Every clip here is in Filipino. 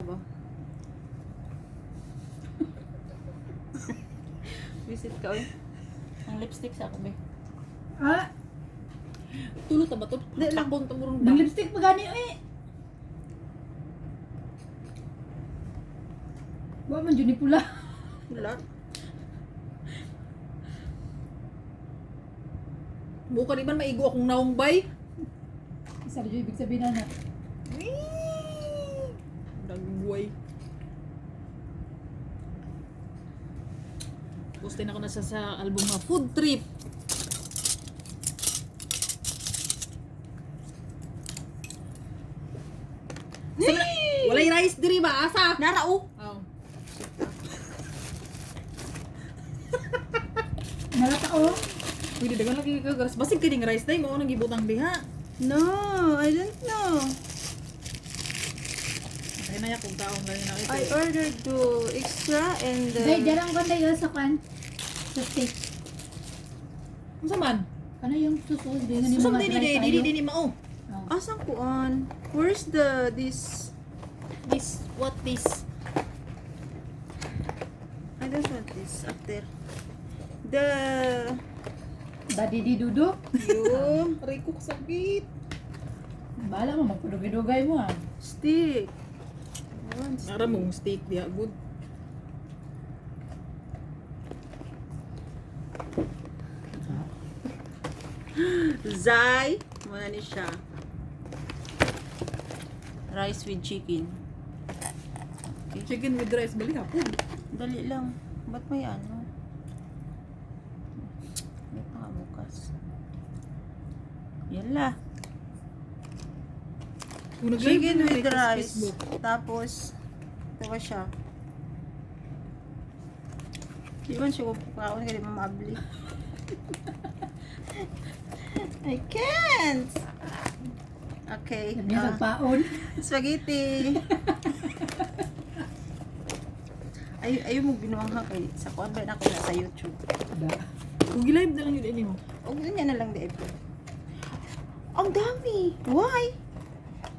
ba? Visit ka, oy. Ang lipstick sa ako, be. Ah, Tulot na ba ito? Di lang. Takbong tumurong ng ba? lipstick pa gani eh. Wa man jud ni pula. Wala. Buka di man maigo akong naong bay. Isa ra jud ibig sabihin na. Nagbuhay. Postin ako na sa album nga Food Trip. Walay rice diri ba? Asa? Narao. Oh. Malata oh. Pwede dagan lagi ka garas. Basig kining rice day mo nang gibutang diha. No, I don't know. Ay na ya kung taong gani na ito. I ordered the extra and Day jarang ko dayo sa kan. Sa steak. Unsa man? Ano yung susunod din ni Susum mga din dry tayo? di mao. Oh. asang kuan? Where's this? This what this? I don't want this after. The Dadi di duduk. you Aray ko kasabit. Bala mo magpudugay-dugay mo ah. stick. One Nara mong steak diha good. Zai, muna ni siya. Rice with chicken. Chicken with rice bali hapon. Dali lang. Ba't may ano? May pangabukas. Yala. Kung nag-live Chicken na with sa rice. Facebook. Tapos, ito ba siya? Di man siya kukaon ka di ba maabli? I can't! Okay. Sabi niya paon. Spaghetti. Ayaw mo binuang kay sa kuan ba na ako na sa YouTube. Da. Kung gi-live na lang yun ini mo. O ganyan na lang di ito. Ang dami. Why?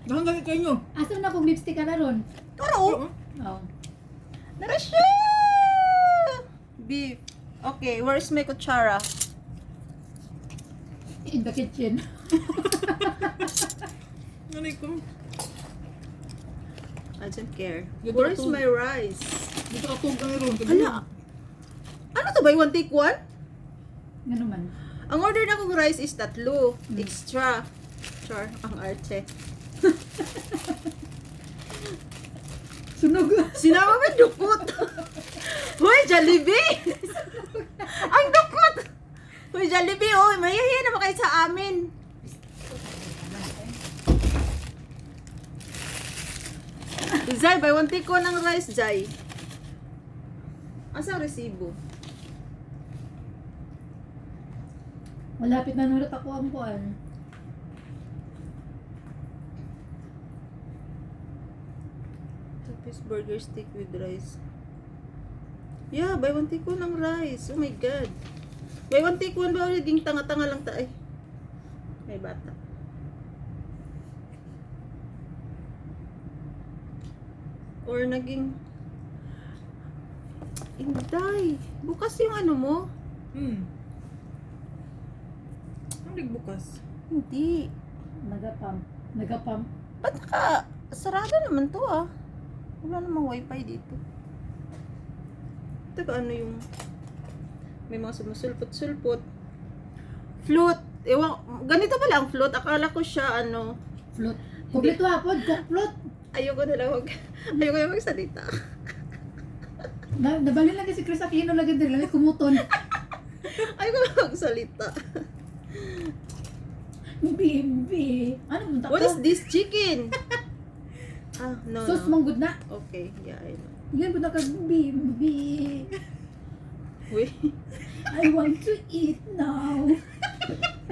Dahan gani kayo. Asa na kung lipstick ka na ron? Turo. Oh. Nara siya! Beef. Okay, where's my kutsara? In the kitchen. Ano ko? I don't care. Dito Where's ka to. my rice? Dito ka tug ang ron. Hala. Ano to ba? One take one? Nga naman. Ang order na kong rice is tatlo. Extra. Char, ang arte. Sunog. Sinama mo yung dukot. Hoy, Jollibee! Ang dukot! Hoy, Jollibee, oh, mayahiya naman kayo sa amin. Zay, buy one take one ang rice, Zay. Asa ang resibo? Malapit na nurot ako ang kuan. Two-piece burger stick with rice. Yeah, buy one take one ang rice. Oh my God. Buy one take one ba? Naging tanga-tanga lang tayo. May bata. Or naging... Inday. Bukas yung ano mo? Ang digbukas. Hindi. Nagapam. Nagapam. Ba't naka... Sarado naman to ah. Wala namang wifi dito. Teka, ano yung... May mga sumusulpot-sulpot. Float. Ewan, ganito pala ang float. Akala ko siya ano... Float. Kompleto hapon. Cook float. Ayoko na lang ayoko na magsalita. Nabalin lagi si Chris Aquino lagi din. Lagi kumuton. Ayoko na magsalita. Bimbi. Ano mo What is this chicken? No, Sus no. mong good na. Okay, yeah, I know. Yan po na ka bimbi. Wait, I want to eat now.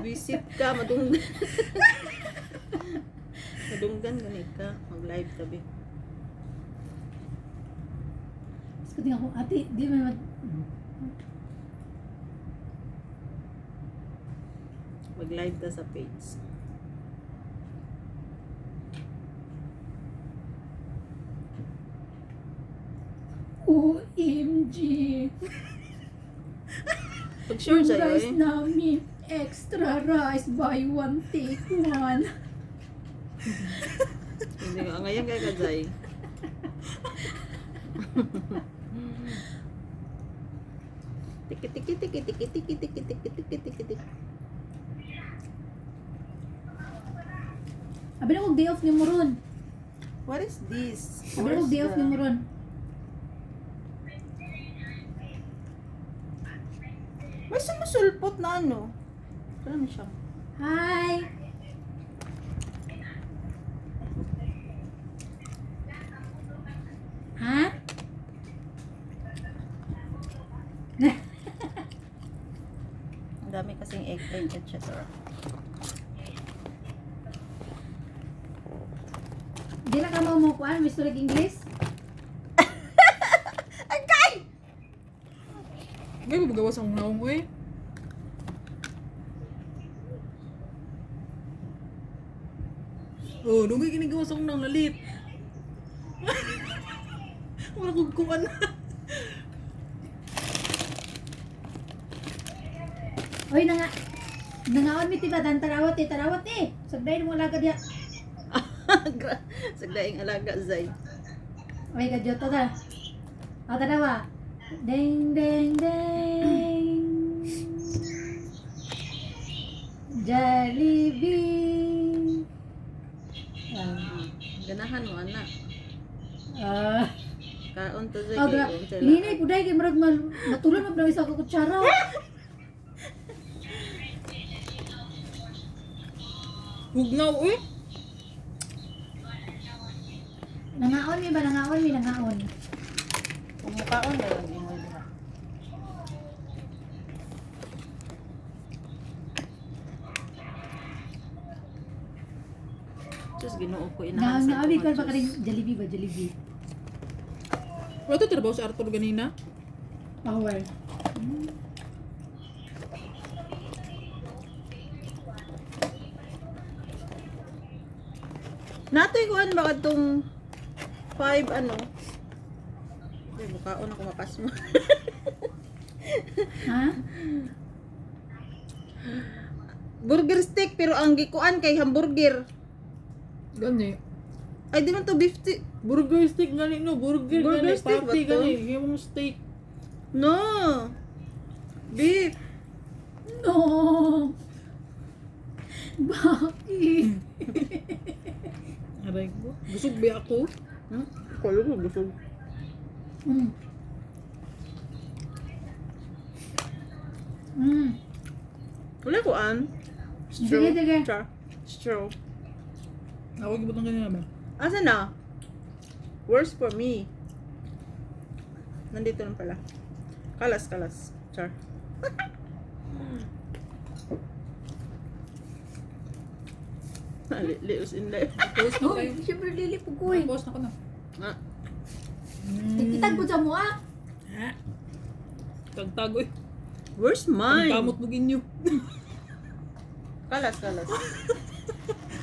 visit ka, madunggan. Madunggan, ganit ka. Mag-live tabi. Tapos ko tingnan ko, ate, di may Mag-live ta sa page. OMG. Pag-sure Yung sa'yo rice eh. namin, extra rice, buy one, take one. Hindi nga, ngayon kay Kajay. Tiki tiki tiki tiki tiki tiki tiki tiki tiki tiki. Abi na kong day off ni mo ron. What is this? Abi na kong day off ni mo ron. May sumusulpot na ano? Ano siya? Hi! Ha? Ang dami kasing egg, etc. Di na ka mo kuan, Mr. English? May mabagawas ang naong mo eh. Oh, dugay kinigawas akong nang lalit. Wala kong kuwan na. Oy, nangaon mi tiba dan tarawat eh. Sagday mo alaga dia. Sagdaing alaga, Zay. Oy, gadyo to da. O, tanawa. Ding, ding, ding. Jollibee. Ganahan mo, anak. Ah. Kaon to, Zay. Oh, gra. Hinay puday kay murag matulon na isa ka kutsara. Hugnaw eh. Nangaon mi ba nangaon? Kung mukaon na yung imoy diha. Diyos, ginoo ko inahan Nangaon mi ba kading Jollibee ba Jollibee? Wala to trabaho sa Arthur ganina. Power. Natoy kuan ba kadtong 5 ano? Ay, mukaon ako mapas mo. Ha? Burger steak pero ang gikuan kay hamburger. Gani. Ay di man to beef Burger steak gani no, burger Burger gani, steak ba patty to? gani, yung steak. No. Beef. No. Bakit? Aray ko. Busog ba ako? Kalo ko gusto. Mm. Mm. Wala ko an. Sige, sige. Straw. Ako gibutang ganina ba? Asa na? Worse for me. Nandito lang pala. Kalas. Char. Lius in there. Post na Uy, kayo. siyempre lilipog ko eh. Post na ko na. Ah, Tikitan ko sa mo ah. Ha? Tagtago eh. where's Ang mine? kamot mo ginyo. Kalas.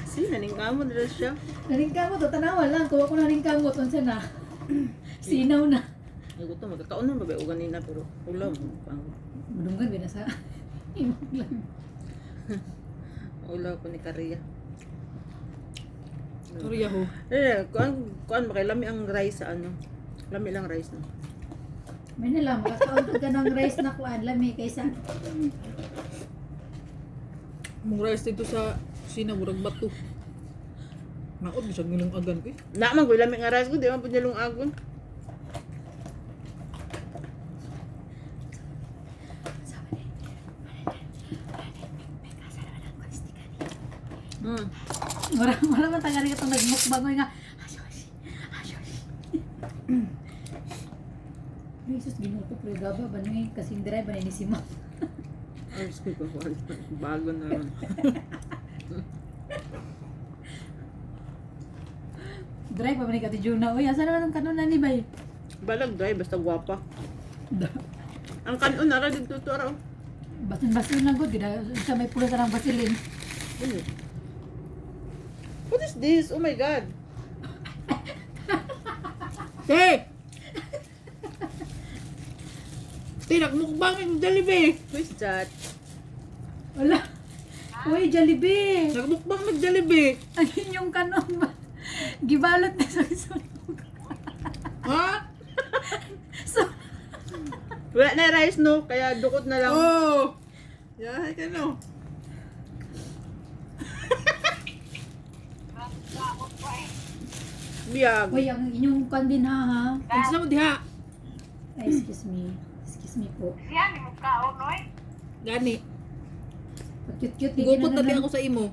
Si, naningkamot na siya. Naringkamot o tanawa lang. Kuha ko naringkamot. Unsa na? Sinaw na. Ay, gusto, magkakaon na ba o ganina, pero ulam. Budunggan ba na sa imong lang. Ulam ko ni Karia. Sorry ako. Kuan ba kay lami ang rice sa ano? Lami lang rice na. May nalang, makakaunod ka ng rice na kuan. Lami kaysa. Mong rice dito sa kusina, murag bato. Naod, bisag nilang agan ko eh. Naman ko lami nga rice ko, di man po nilong agon. Wala man tangali ka itong nagmukbang nga. Asyoshi. Jesus, ginuto ko pre gaba ba ni kasing drive ba ni Sima. Ay, school ko. Bago na ron. Drive ba ni Kati Juna? Uy, asa naman ang kanon na ni Bay? Balag dry, basta gwapa. Ang kanon na rin dito to araw. Basin-basin lang ko, sa may pulo sa ng basilin. What is this? Oh my God. Hey! Ate, nagmukbang yung Jollibee. Who's that? Wala. Uy, Jollibee. Nagmukbang ng Jollibee. Ang inyong kanon ba? Gibalot na sa sunog. Ha? So, Wala na rice no, kaya dukot na lang. Oh! Yahay ka no. Biyag. uy, ang inyong kan din ha. Ang sa mo diha. Ay, excuse me. Excuse me po. Siya, ni mo kaon, oy. Gani. Cute-cute. Gupot na din ako sa imo.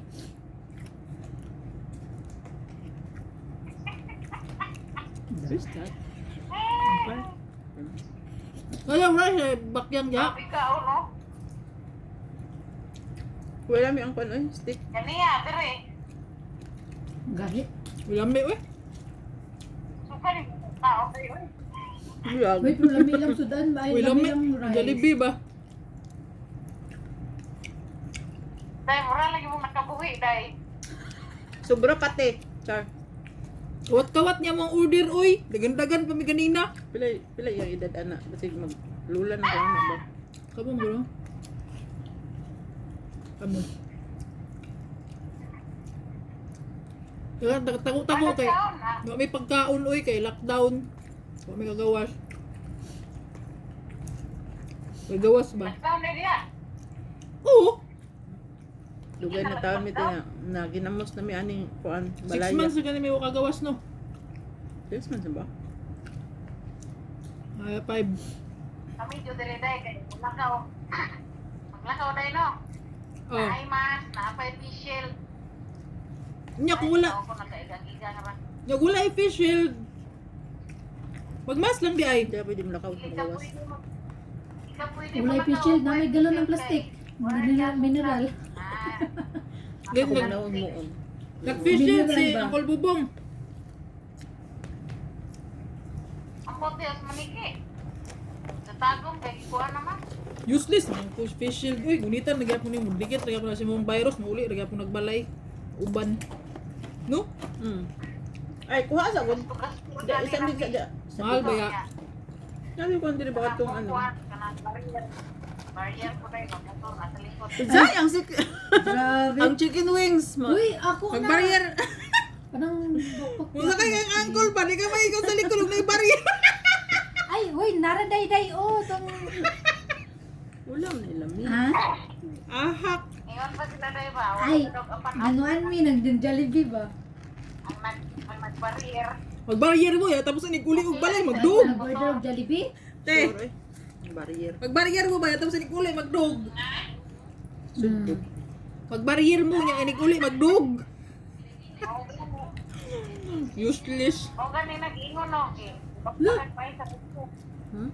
Who's that? Kaya wala bakyang diha. Sabi kaon, no? Wala mi ang pan stick. Kaniya, dire. Gahit. Wala may eh. Suka ni mo kaon, oy. Biyag. Wait, lami lang sudan ba? Ay, Wala lami may lang rice. Jollibee ba? Dahil mura lagi mo nakabuhi, dahil. Sobra pati. Char. Kawat-kawat niya mong order oy. Dagan-dagan pa mi kanina. Pila yung edad ana. Kasi maglula na ko na ba? Kamu bro. Kamu. Kaya tago-tago Ano kay. kaon, ha? Wa may pagkaon oy kay lockdown. Wa may kagawas. Kagawas ba? Nagkaon na diya. Oo. Dugay na taon mi tina na ginamos na mi aning kuan 6 balaya. months na kami may kagawas no. 6 months na ba? Ay 5. Kami dito dire, dahil. Kaya maglakaw. Maglakaw, dahil, no? Oh. Naay mas, naapay facial. Nya kung wala, Ako nagkaigang-igang ra. nya wala ay face shield. Magmas lang di ay. Hindi pwede mo nakaw Ikaw magawas. pwede mo. Ikaw pwede mo Wala yung nakaw- facial na may galon ng plastic. Mineral. Ah. Then Ako nag na mo. nag-face shield Mineral si ba? Uncle Bubong. Ang bote as maniki. Sa tagong kay kuha naman. Useless ang face shield. Uy, gunitan nagyapon ni mo dikit nagyapon na si mong virus mauli nagyapon nagbalay. Uban. No? Ay, kuha sa gud. Tugas ko Da isang din sa da. Mahal ba ya? Sabi ko hindi ba katong ano. Barrier ko tayo motor at likod. Sayang si Grabe. ang chicken wings mo. Uy, ako na. Mag-barrier. Parang Musa kay ang uncle ba? Di ka may ikaw sa likod na barrier. Ay, uy, naraday-day. Oh, tong... Ulam nila mi. Ha? Ahak. Ingon pa sila tayo ba? Ay, Apan nanuan mi, nag-Jollibee ba? ang nag-barrier. Mag-barrier mo ya tapos ni kuli og balay magdug. Nag-order of Jollibee? Te, Sorry. Barrier. mag-barrier mo ba ya tapos ni kuli magdug. Hmm. Mag-barrier mo nya ni kuli magdug. Useless. O gani nag-ingon no. Bakit pa sa kuko.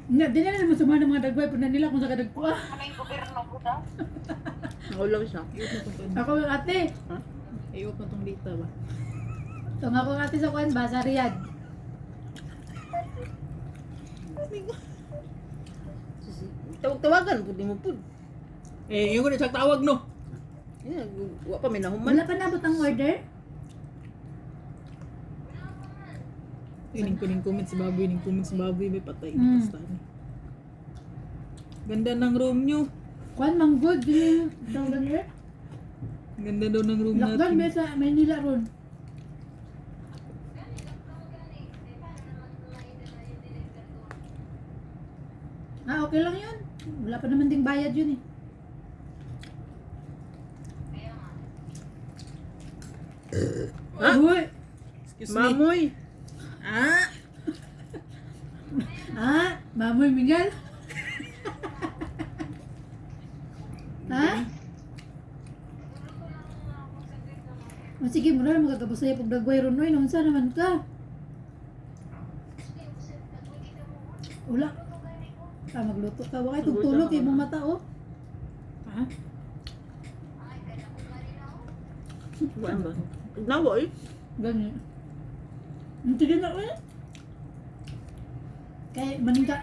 Nga, di na naman sumama ng mga dagway po na nila kung sa kadagkuha. Ano yung gobyerno ko daw? Ulam siya. Ako yung ate. Ayok na tong data ba? Itong ako yung ate sa kuwan ba, sa Riyadh. Tawag-tawagan pud mo pud. Eh, yung ko na tawag no. Yeah, wa pa may nahuman. Wala pa nabot ang order? Ining comment si Baboy, ining comment si Baboy, may patay Mm. basta ni. Ganda ng room nyo. Kuwan, manggod. Din yung order. Ganda daw ng room Lockdown, may natin. sa Manila ron. Ah, okay lang yun. Wala pa naman ding bayad yun eh. Ha? Uy! Excuse me. Mamoy. Ah! Ah, Mamoy Miguel. Ha? O sige, muna magagabos sa'yo pag dagway ron, oy. Nung saan naman ka? Wala. Ah, magluto ka. Wakay tugtulog kay mong mata, oh. Ha? Wa ba? Nawa eh. Ganyan. Sige na, oy. Kaya maningka.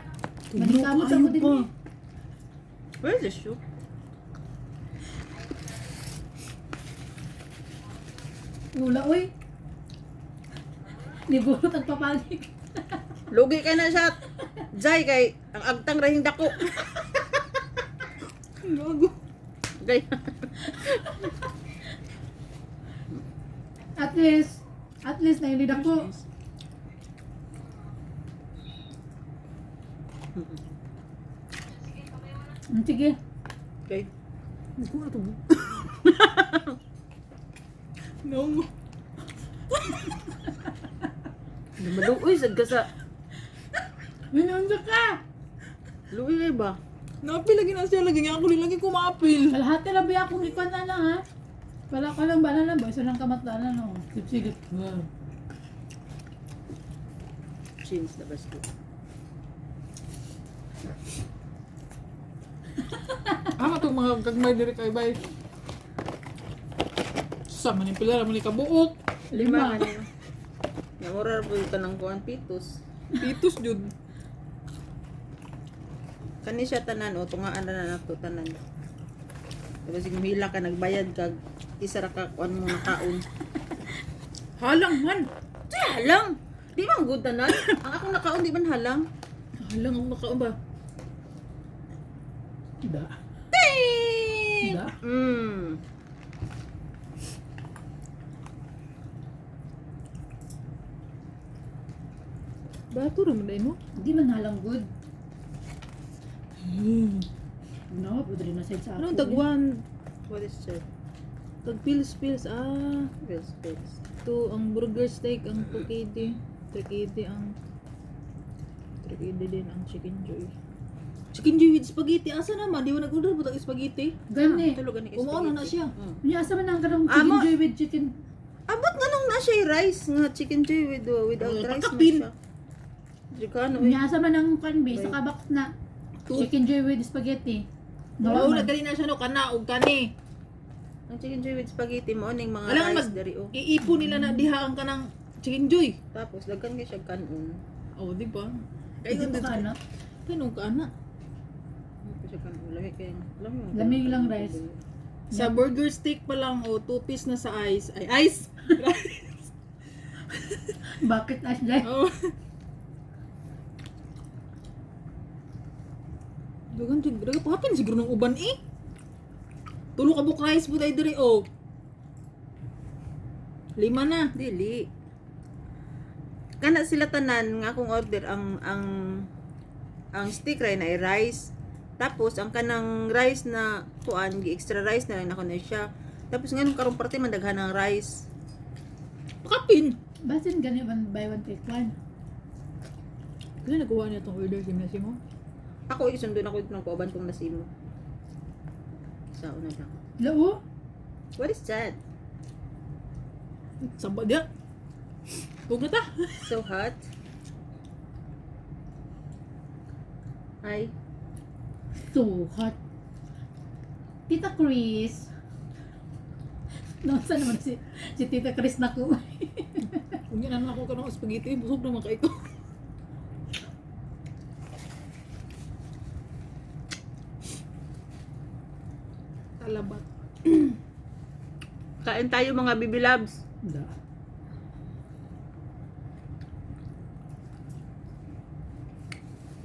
Maningka mo sa mo din eh. Where is the shoe? Wala, oy. Nibulot ang papanik. Lugi ka na shot. Jay kay ang agtang rahing dako. Gago. Gay. At least nailid ako. Sige. Okay. Gusto na to. No. Maluoy sad ka sa Minunod ka. luoy ba? Napil lagi na siya. Lagi nga ako lagi kumapil. Kalahati lang ba akong ikuan na lang ha? Wala ka lang ba na ba? Isa lang kamatanan no. Sige. Chins na basto. Ama itong mga gagmay diri kay bay. Sa maning pila ra man ni kabuok. Lima. Nga orar po yung tanang kuhan pitos. Pitos jud. Kani siya tanan o tungaan na nato tanan. Tapos yung hila ka nagbayad kag isa ra ka kuan mo nakaon. Halang man. Di halang. Di man good tanan. Ang akong nakaon di man halang. Halang ako nakaon ba? Da. Ting! Da. Bato ra man dai mo. Hindi man halang good. No, pwede rin na sa ako. Ano tagwan? What is that? Tag pills. Ah, Bills, bills. to ang burger steak ang 2KD. 3KD ang 3KD din ang chicken joy. Chicken joy with spaghetti. Asa naman? Di mo nag-order po tag spaghetti? Gani. Tulog ni Umuuna na siya. Niya asa man ang karong chicken Amo. joy with chicken. Abot nga nung na siya yung rice nga chicken joy without rice man Pakapin. siya. Di ka ano Niya asa man ang kanbi sa kabak na Tu- chicken joy with spaghetti. Oo, Normal. nagkali na siya no kana og kani. Ang chicken joy with spaghetti mo ning mga Alam rice mag dari o. iipon nila na diha ang kanang chicken joy. Tapos daghan kay siya kanon. Oh, di ba? Ay, Kaya ka na. Kanong kana. Kay siya kanon. Lami kay lami mo. Lamig lang rice. Sa burger steak pa lang o 2 piece na sa ice. Ay, ice. Bakit as dyan? Oh. Dagan pa hapin siguro ng uban eh. Tulo ka buk rice po tayo diri oh. 5 na. Dili. Kana sila tanan nga akong order ang steak ray na ay rice. Tapos ang kanang rice na kuan gi extra rice na lang nako na siya. Tapos ngayon karong parte man daghan ng rice. Pakapin. Basin gani man buy one take one. Kaya nagawa niya itong order si Messi mo. Ako isundon ako ng kauban kong nasimo. Sa una lang. Lao? What is that? Samba dia. Huwag na ta. So hot. Ay, So hot. Tita Chris. No, saan naman si Tita Chris na ko? Kung yan ako ka ng spaghetti, busog naman ka ikaw. Talabat. kain tayo mga baby loves. Da.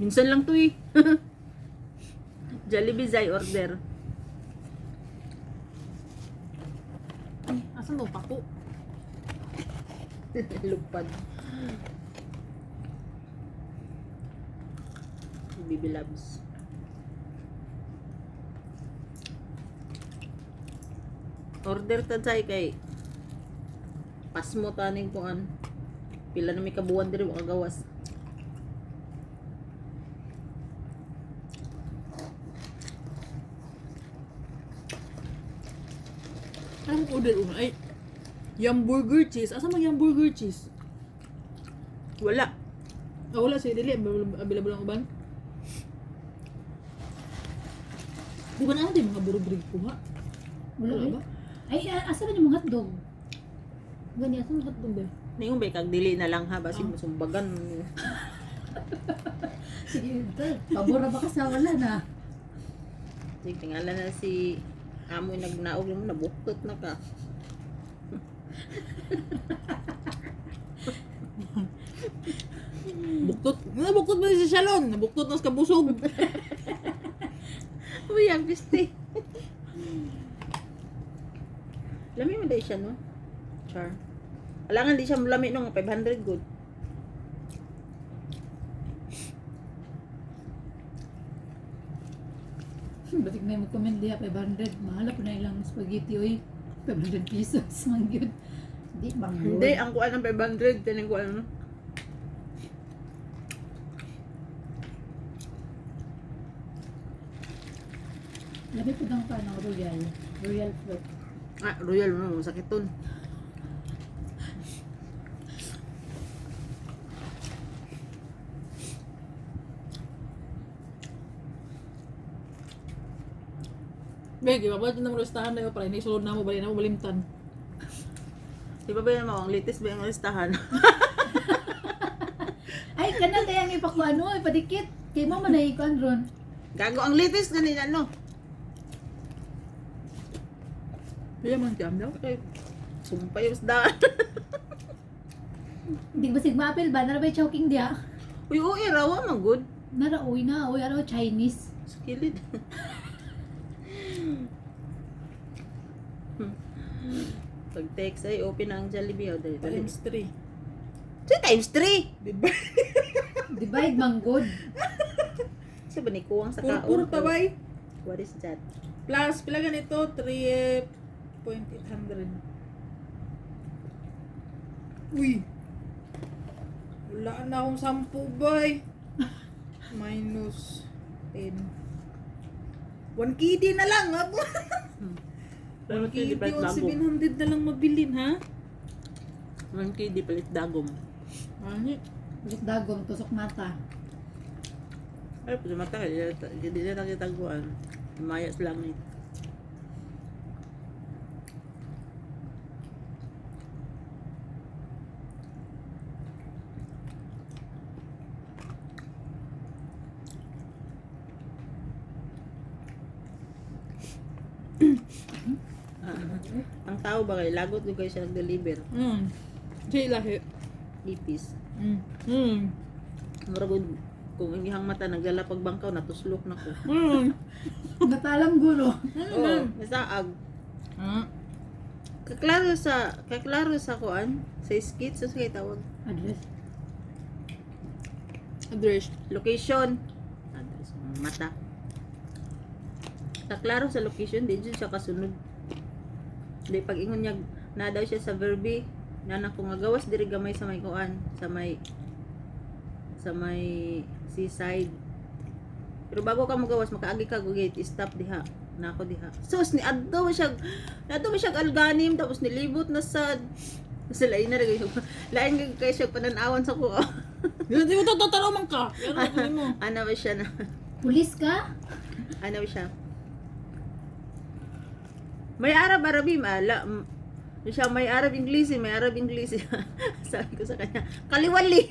Minsan lang to eh. Jollibee Zay order. Ay, asan mo pako? Lupad. Baby loves. Order ta Zay kay pasmo taning kuan. Pila na may kabuan diri wa kagawas. Anong order una? Ay, yung burger cheese. Asa man yung burger cheese? Wala. Ah, wala siya. Dili, available ang uban. Di ba na mga burger kuha? Wala Wala eh. ba? Ay, asa man yung mga hotdog? Gani, asa mga hotdog ba? Ningon ba kag dili na lang ha basin masumbagan. Sige, pabora ba ka sa wala na? Sige, tingala na si amoy nagnaog mo nabuktot na ka. Nabuktot ba si Shalon? Nabuktot na sa kabusog. Uy, ang piste. Lami mo dahil siya, no? Char. Alangan di siya lami no, 500 good. Batik na yung mag-comment diya, 500. Mahal po na ilang spaghetti, oy. 500 pesos, man yun. Hindi, bang yun. Hindi, ang kuha ng 500. Tinig ko ano. Labi po ng paano, royal. Royal fruit. Ah, royal mo, sakit ton. Beg, iba na mo listahan na yun para hindi sulod na mo, bali na mo balimtan. Di ba ba yan mo, ang latest ba yung listahan? Ay, kanan kaya ang ipakuano, ipadikit. Kay mo man na ikuan ron. Gago, ang latest ganina, no? Kaya man kiyam daw. Okay. Sumpay yung isdaan. Hindi ba sigmapil ba? Narabay choking diya. Uy, uy, rawa man good. Narauwi na, uy, ano, Chinese. Skillet. Pag text ay open ang Jollibee. Dali, dali. Times 3. So, times 3! Diba? Divide manggod. Sa ba ni kuwang sa kaon? Puro tabay. What is that? Plus, pila ganito, 3.800. Uy! Wala na akong 10 bay. Minus 10. 1 KD na lang, ha? 1 KD o 700 na lang mabilin, ha? 1 KD palit dagom. Ano? Ulit dagom, tusok mata. Ay, pwede mata ka. Hindi na nakitaguan. Mayas lang eh. Ang tao ba kayo? Lagot ko kayo siya nag-deliver. Siya lahi. Ipis. Maragod, kung ang ihang mata nagdala pagbangkaw, natuslok na ko. Natalang gulo. Oo, nasaag. Kaklaro sa kuan, sa skit, sa kay tawag. Address. Address. Location. Address, mata. Kaklaro sa location, di dyan siya kasunod. Di pag ingon niya, na daw siya sa verbi, na ko nga gawas diri gamay sa may kuan, sa may seaside. Pero bago ka magawas, makaagi ka go gate, stop diha. Nako diha. Sus ni adto siya alganim tapos nilibot na sad. Kasi lain na rin lain kay siya pananawan sa ko. Hindi mo tataraw man ka. Ano mo? Ano ba siya na? Pulis ka? Ano ba siya? May Arab-Arabi mala. Siya may Arab-English, may Arab-English. Sabi ko sa kanya, kaliwali.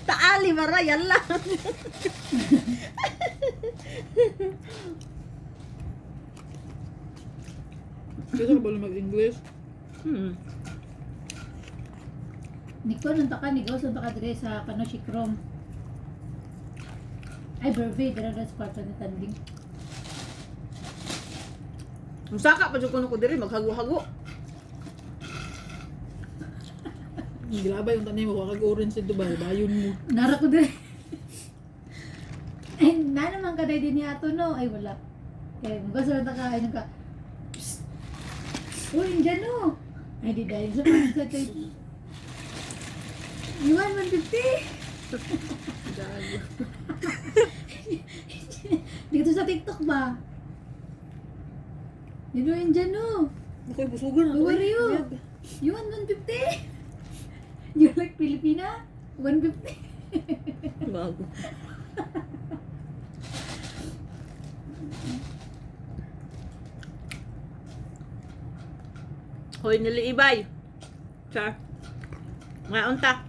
Taali mara, yan lang. Gusto ka ba mag-English? Niko nung taka, nigaw sa taka dire sa kano si Chrome. Ay, birthday, dara sa kwarto ni Tanding. Musaka pa jud ko diri maghago-hago. Gilabay yung tanay mo, wakag-orange sa Dubai, bayon mo. Nara ko dire. Ay, na naman ka din ni ato no. Ay, wala. Kaya, mga sa taka, ay nagka, psst! Uy, dyan no. Ay, di dahil sa mga sa tayo. Iwan, 150! Gago. Dito sa TikTok ba? Dito yun dyan no. Ako'y busugan ako. Who are you? You want 150? You like Filipina? 150? Gago. Hoy niliibay. Char. Ngayon ta.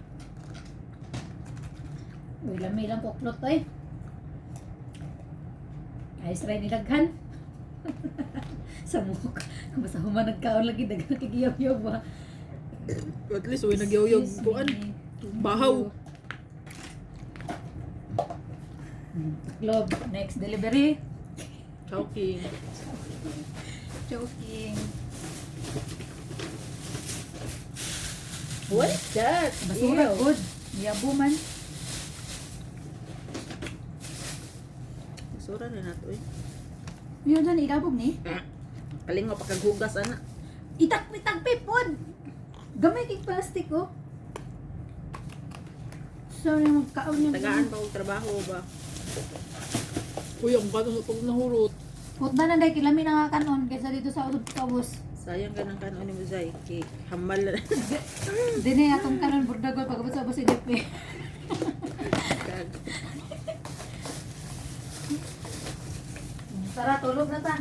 Uy, lamay lang kuklot ay. Ayos rin nilaghan. Sa mukha. Kumasa human nagkaon lagi dagang kagiyaw-yaw ba? At least, uy, nagyaw-yaw Excuse kuan. me. Bahaw. Globe. Next delivery. Choking. Joking. What is that? Basura Ew. good. Yabo man. Basura na nato eh. Yun dyan, ilabog ni. Kalingo pa kaghugas ana. Itak-itak pod. Gamay kay plastic oh. So, yung magkaon niya. Tagaan pa og trabaho ba. Uy, ang bato sa pag nahurot. Putna na dahil kilami na nga kanon kaysa dito sa ubos. Sayang ka ng kanon ni Muzay. Kay hamal na. Dini atong kanon burdagol pagkabot sa ubos inip eh. Tara, tulog na ta.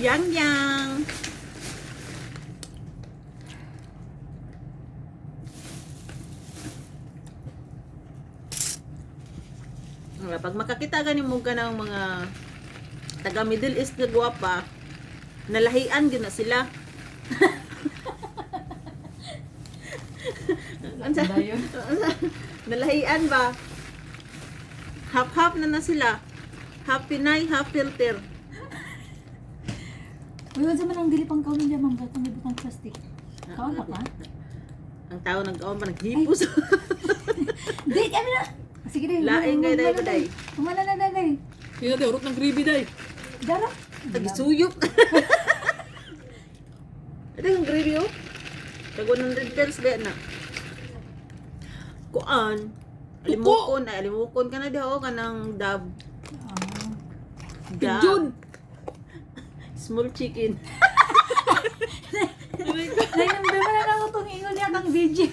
Yang. Pag makakita ganin mo ka ng mga taga Middle East na guwapa, nalahian gyud na sila. Ansa? Dayon. Nalahian ba? Half-half na sila. Half Pinay, half filter. Uy, wala man ang dili pang kaunin dyan, ma'am. Gatong ibutang plastic. Kaon na pa? Ang tao nagkaon pa naghipos. Di, kami na! Sige din. Laing kay day day. Umala na day. Hindi natin, urot ng gravy day. Dara. Tagisuyok. Ito yung gravy oh. Tag 100 pesos ba na? Kuan. Alimukon ka na di oh kanang dab. Dab. Jun! Small chicken. Nainamdam na lang ako itong ingon niya kang video.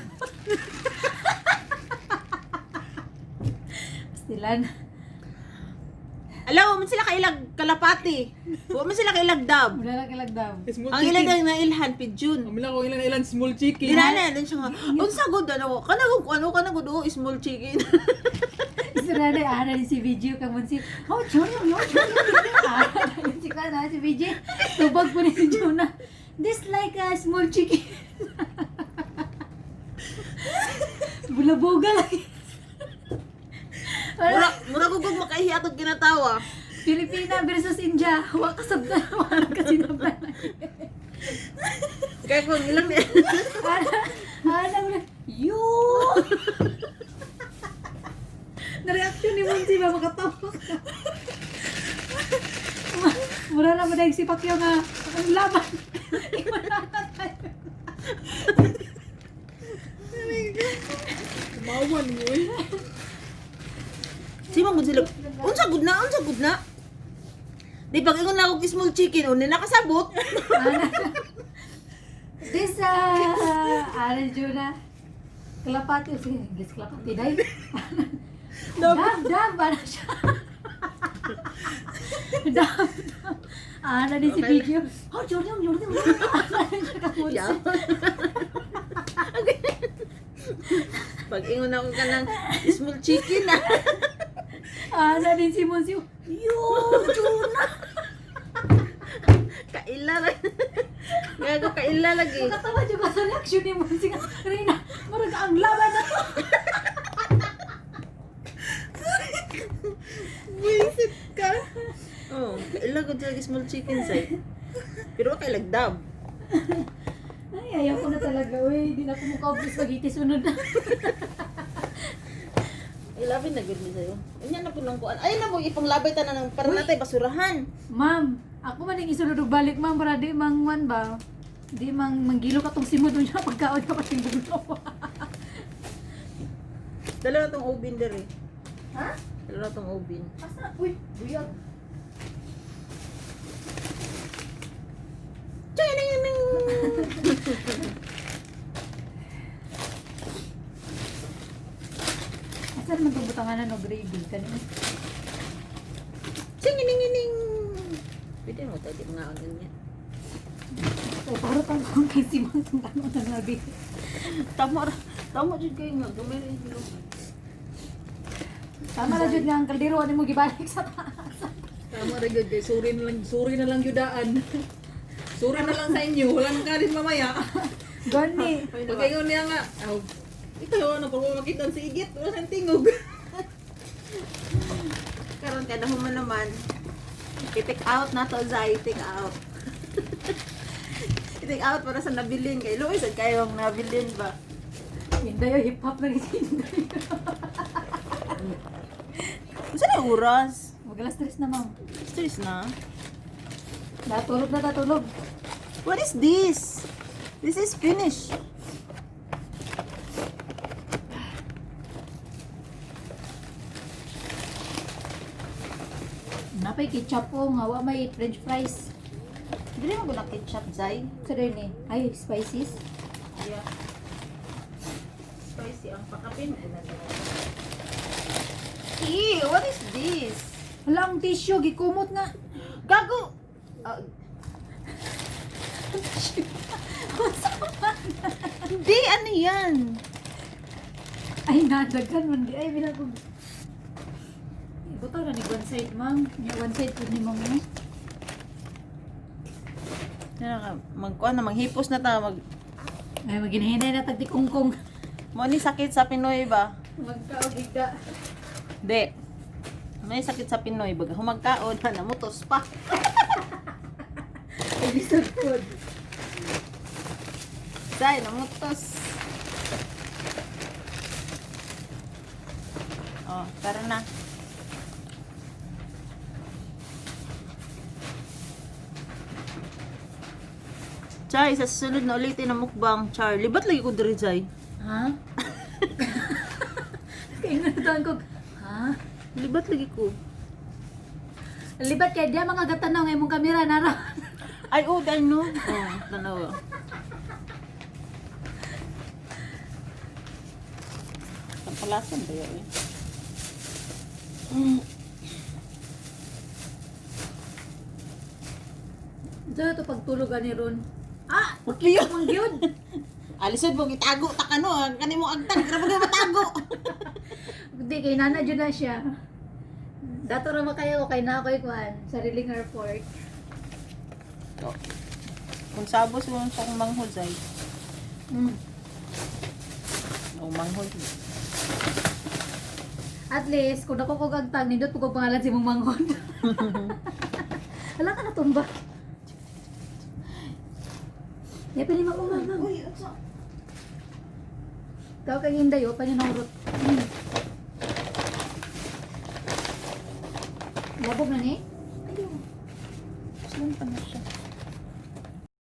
Pastilan. Alam mo sila kailag kalapati. Wa man sila kailag dab. Wala na kilagdam. Small Ang chicken. ilang na ilhan pidjun. Amila ko ilan small chicken. Dinala din siya nga. Unsa gud ano kana gud oh small chicken. Isura na ana ni si video kang si. Oh, Jonah, yo, Jonah. Si kana si video. Tubag po ni si Jonah. This like a small chicken. Bulaboga lagi. Mura ko gud makaihi atog ginatawa. Pilipina versus India. Wa kasabta naman kasi naman. Kaya kung ilang ni Ana mo yo. Na-reaction ni Monsi ba makatawa ka. Mura na ba dahil si Pacquiao nga ang laban. Imanata tayo. Mawan mo eh. Si mo gud sila. Unsa gud na? Di pag ingon na og small chicken unin nakasabot. This ano Juna? Kalapati o sige, English kalapati dahil. Dab, ano siya? Dab. Ano din si Okay. video? Oh, Jordan. Ano siya kapunsi? Yeah. Pag ingon ako ka ng small chicken na. Ano din si Monsi? Yo, Juna. Kaila lang. Gago kaila lagi. Nakatawa juga sa reaction ni Monsi nga. Rina, marag ang laban na to. Wisit ka. Oh, kaila gud sila small chicken say. Pero kay lagdab. Ay, ayaw ko na talaga. Uy, di na ako mukha spaghetti sunod na. Ilabin na gud mi sayo. Unya na punong kuan. Ay na mo ipanglabay ta na ng para natay basurahan. Ma'am, ako man yung isulod og balik, ma'am, para di mang man ba? Di mang manggilo ka tong simod niya pagkaon ka pating bulo. Dala na tong oven dere. Ha? Dala na tong oven. Asa? Uy, buyag. Chining. Asa naman itong butanganan o gravy? Kanina. Chining. Pwede mo tayo di mga ganyan. Ay, para tanong kay si Mang itong tanong ng nabi. Tama jud kay nga gamay rin sila. Tama na dyan nga ang kaldero, ano mo gibalik sa taas. Tama rin yun, guys. Suri na lang yudaan. Suri na lang sa inyo. Walang karin mamaya. Gani. Pag kayo niya nga, ikaw, ano, pag makita si Igit, wala siyang tingog. karon kada human naman. I-take out na to, Zay. Take out. I-take out para sa nabilin. Kay Luis, at kayong nabilin ba? Hinday yung hip-hop na rin hinday. Saan na oras? Magalas stress na, ma'am. Stress na. Natulog na tatulog. What is this? This is finished. Napay ketchup po, ngawa may french fries. Dili mo guna ketchup, Zay. Sa rin eh. Ay, spices. Yeah. Spicy ang pakapin. Ew, what is this? Wala ang tissue, gikumot na. Gago! Hindi, ano yan? Ay, nadagan man di. Ay, binagog. Butaw na ni one side, ma'am. Yung one side po ni ma'am. No? Magkuha na, maghipos na ta. Ay, maginahinay na tagdi kungkong. Mo ni sakit sa Pinoy ba? Magkaogigda. Hindi. May sakit sa Pinoy. Baga humagkaon na namutos pa. Episode code. Dahil namutos. Oh, tara na. Chay, sa susunod na ulitin na mukbang, Char. Libat lagi ko diri, Chay. Ha? Kaya nga ko. Ha? Libat lagi ko. Libat kaya dia mga gatanaw ng imong kamera nara. Ay, oh, dahil no. Oh, tanawa. Palasan ba yun eh? Diyan ito pagtulog ani ron. Ah! Okay yun. Mang gyud. Alisod mo, itago, takano. Kani mo agtang, grabe ka matago. Hindi kay nana jud na siya. Dato ra makayo kay na ako'y kuan sariling airport. Kung sabos mo sa manghod, Zay. O manghod. At least kung ako kog agtang nindot ko pangalan si mong manghod. Hala ka na tumba. Ya pili mo mama. Uy, atsa. Tao kay hinday o pa ni norot. Labog na ni.